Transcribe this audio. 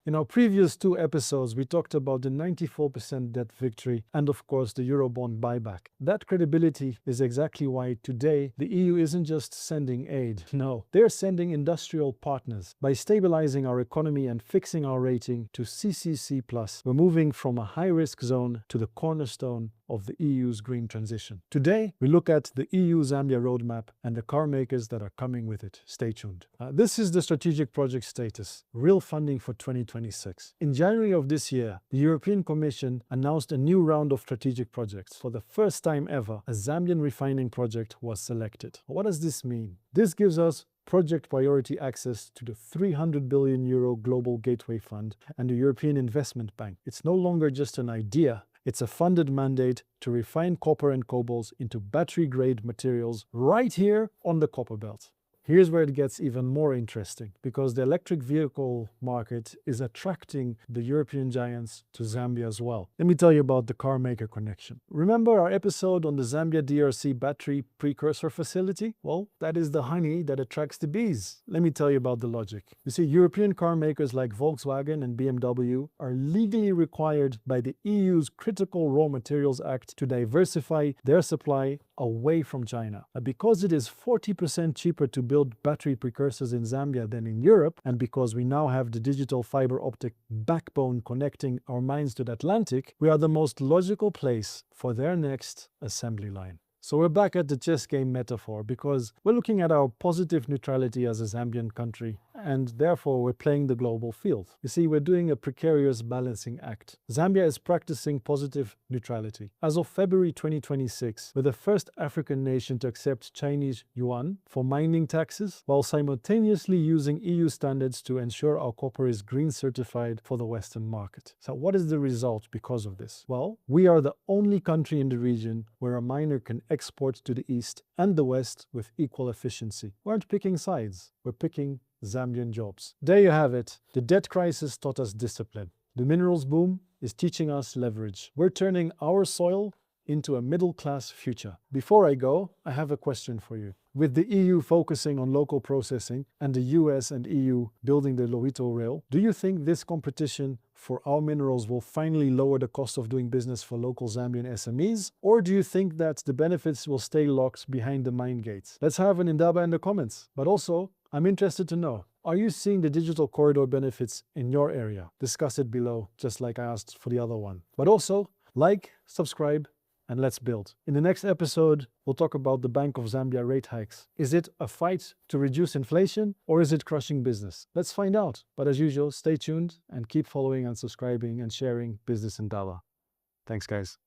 In our previous two episodes, we talked about the 94% debt victory and, of course, the Eurobond buyback. That credibility is exactly why today the EU isn't just sending aid. No, they're sending industrial partners. By stabilizing our economy and fixing our rating to CCC+, we're moving from a high-risk zone to the cornerstone of the EU's green transition. Today, we look at the EU-Zambia roadmap and the car makers that are coming with it. Stay tuned. This is the strategic project status, real funding for 2026. In January of this year, the European Commission announced a new round of strategic projects. For the first time ever, a Zambian refining project was selected. What does this mean? This gives us project priority access to the €300 billion Global Gateway Fund and the European Investment Bank. It's no longer just an idea. It's a funded mandate to refine copper and cobalt into battery-grade materials right here on the copper belt. Here's where it gets even more interesting, because the electric vehicle market is attracting the European giants to Zambia as well. Let me tell you about the car maker connection. Remember our episode on the Zambia DRC battery precursor facility? Well, that is the honey that attracts the bees. Let me tell you about the logic. You see, European car makers like Volkswagen and BMW are legally required by the EU's Critical Raw Materials Act to diversify their supply away from China. Because it is 40% cheaper to build battery precursors in Zambia than in Europe, and because we now have the digital fiber optic backbone connecting our mines to the Atlantic, we are the most logical place for their next assembly line. So we're back at the chess game metaphor, because we're looking at our positive neutrality as a Zambian country, and therefore we're playing the global field. You see, we're doing a precarious balancing act. Zambia is practicing positive neutrality. As of February 2026, we're the first African nation to accept Chinese yuan for mining taxes, while simultaneously using EU standards to ensure our copper is green certified for the Western market. So what is the result because of this? Well, we are the only country in the region where a miner can export to the East and the West with equal efficiency. We aren't picking sides, we're picking Zambian jobs. There you have it. The debt crisis taught us discipline. The minerals boom is teaching us leverage. We're turning our soil into a middle-class future. Before I go, I have a question for you. With the EU focusing on local processing and the US and EU building the Lowito rail, do you think this competition for our minerals will finally lower the cost of doing business for local Zambian SMEs? Or do you think that the benefits will stay locked behind the mine gates? Let's have an indaba in the comments. But also, I'm interested to know, are you seeing the digital corridor benefits in your area? Discuss it below, just like I asked for the other one. But also, like, subscribe, and let's build. In the next episode, we'll talk about the Bank of Zambia rate hikes. Is it a fight to reduce inflation, or is it crushing business? Let's find out. But as usual, stay tuned and keep following and subscribing and sharing Business Indaba. Thanks, guys.